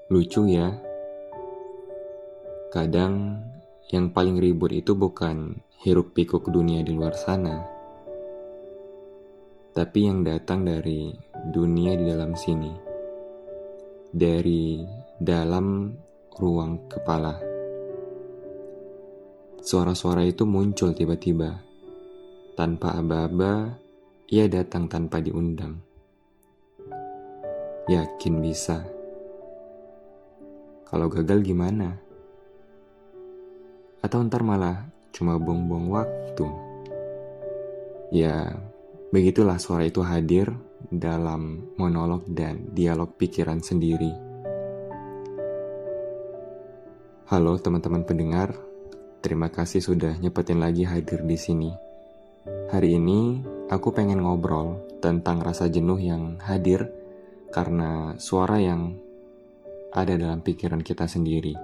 Lucu ya, kadang yang paling ribut itu bukan hiruk pikuk dunia di luar sana, tapi yang datang dari dunia di dalam sini, dari dalam ruang kepala. Suara-suara itu muncul tiba-tiba, tanpa aba-aba, ia datang tanpa diundang. Yakin bisa? Kalau gagal gimana? Atau ntar malah cuma buang-buang waktu? Ya, begitulah suara itu hadir dalam monolog dan dialog pikiran sendiri. Halo teman-teman pendengar, terima kasih sudah nyepetin lagi hadir di sini. Hari ini aku pengen ngobrol tentang rasa jenuh yang hadir karena suara yang ada dalam pikiran kita sendiri.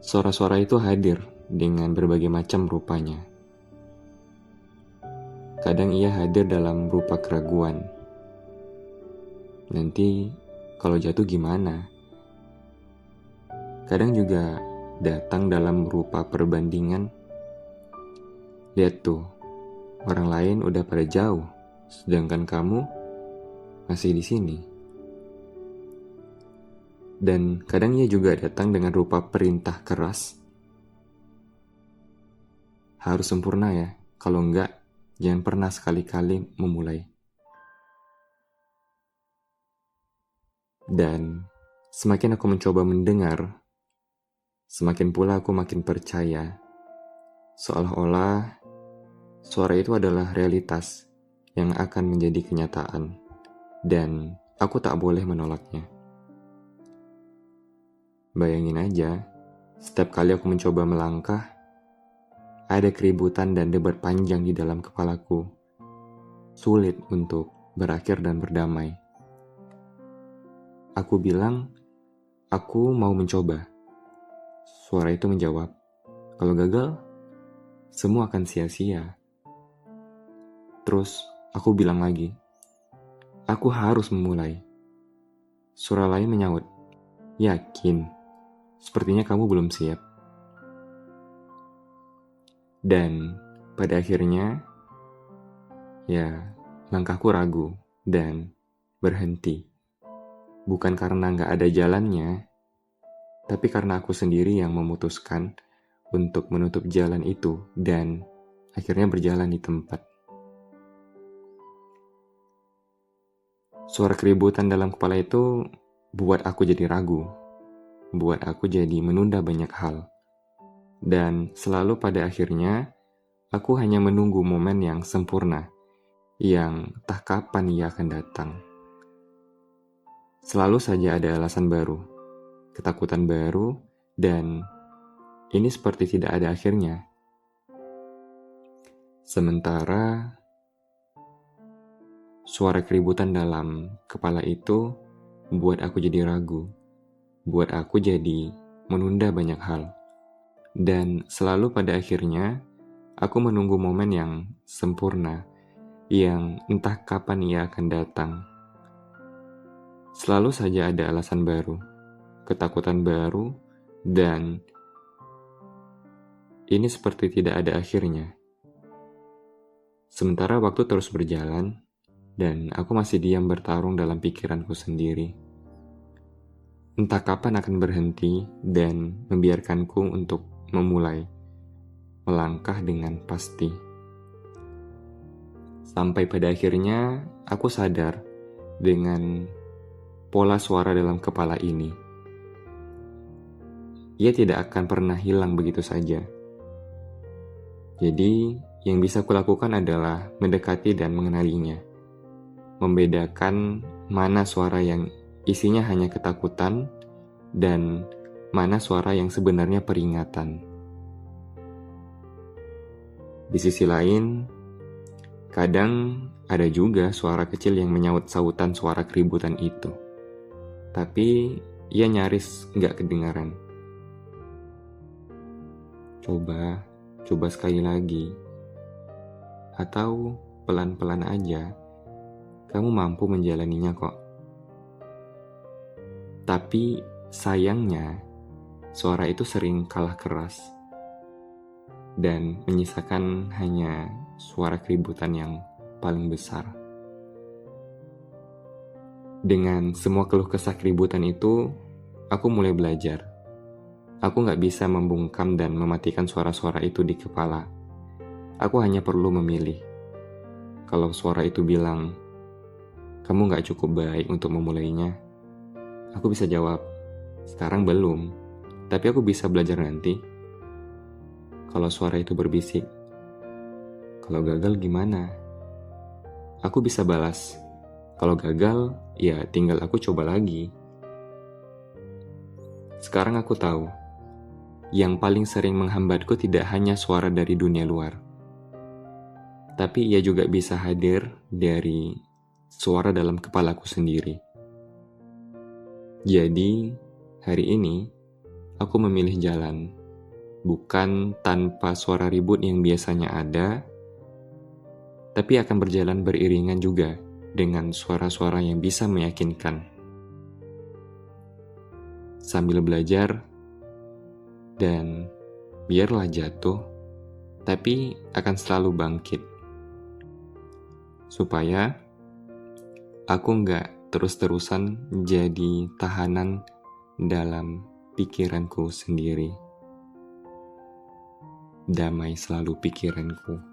Suara-suara itu hadir dengan berbagai macam rupanya. Kadang ia hadir dalam rupa keraguan. Nanti kalau jatuh gimana? Kadang juga datang dalam rupa perbandingan. Lihat tuh, orang lain udah pada jauh, sedangkan kamu masih di sini. Dan kadang ia juga datang dengan rupa perintah keras. Harus sempurna ya, kalau enggak, jangan pernah sekali-kali memulai. Dan semakin aku mencoba mendengar, semakin pula aku makin percaya, seolah-olah suara itu adalah realitas yang akan menjadi kenyataan, dan aku tak boleh menolaknya. Bayangin aja, setiap kali aku mencoba melangkah, ada keributan dan debat panjang di dalam kepalaku. Sulit untuk berakhir dan berdamai. Aku bilang, aku mau mencoba. Suara itu menjawab, kalau gagal, semua akan sia-sia. Terus, aku bilang lagi, aku harus memulai. Suara lain menyaut, yakin, sepertinya kamu belum siap. Dan pada akhirnya, ya langkahku ragu dan berhenti. Bukan karena gak ada jalannya, tapi karena aku sendiri yang memutuskan untuk menutup jalan itu dan akhirnya berjalan di tempat. Suara keributan dalam kepala itu buat aku jadi ragu, buat aku jadi menunda banyak hal. Dan selalu pada akhirnya, aku hanya menunggu momen yang sempurna, yang tak kapan ia akan datang. Selalu saja ada alasan baru, ketakutan baru, dan ini seperti tidak ada akhirnya. Sementara, suara keributan dalam kepala itu buat aku jadi ragu, buat aku jadi menunda banyak hal. Dan selalu pada akhirnya, aku menunggu momen yang sempurna, yang entah kapan ia akan datang. Selalu saja ada alasan baru, ketakutan baru, dan ini seperti tidak ada akhirnya. Sementara waktu terus berjalan, dan aku masih diam bertarung dalam pikiranku sendiri. Entah kapan akan berhenti dan membiarkanku untuk memulai, melangkah dengan pasti. Sampai pada akhirnya, aku sadar dengan pola suara dalam kepala ini. Ia tidak akan pernah hilang begitu saja. Jadi, yang bisa kulakukan adalah mendekati dan mengenalinya. Membedakan mana suara yang isinya hanya ketakutan dan mana suara yang sebenarnya peringatan. Di sisi lain, kadang ada juga suara kecil yang menyaut sautan suara keributan itu. Tapi ia nyaris nggak kedengaran. Coba sekali lagi. Atau pelan-pelan aja, kamu mampu menjalaninya kok. Tapi sayangnya, suara itu sering kalah keras dan menyisakan hanya suara keributan yang paling besar. Dengan semua keluh kesah keributan itu, aku mulai belajar. Aku gak bisa membungkam dan mematikan suara-suara itu di kepala. Aku hanya perlu memilih. Kalau suara itu bilang, kamu gak cukup baik untuk memulainya, aku bisa jawab, sekarang belum, tapi aku bisa belajar nanti. Kalau suara itu berbisik, kalau gagal gimana? Aku bisa balas, kalau gagal, ya tinggal aku coba lagi. Sekarang aku tahu, yang paling sering menghambatku tidak hanya suara dari dunia luar, tapi ia juga bisa hadir dari suara dalam kepalaku sendiri. Jadi, hari ini aku memilih jalan, bukan tanpa suara ribut yang biasanya ada, tapi akan berjalan beriringan juga dengan suara-suara yang bisa meyakinkan. Sambil belajar, dan biarlah jatuh, tapi akan selalu bangkit. Supaya aku nggak terus-terusan jadi tahanan dalam pikiranku sendiri. Damai selalu pikiranku.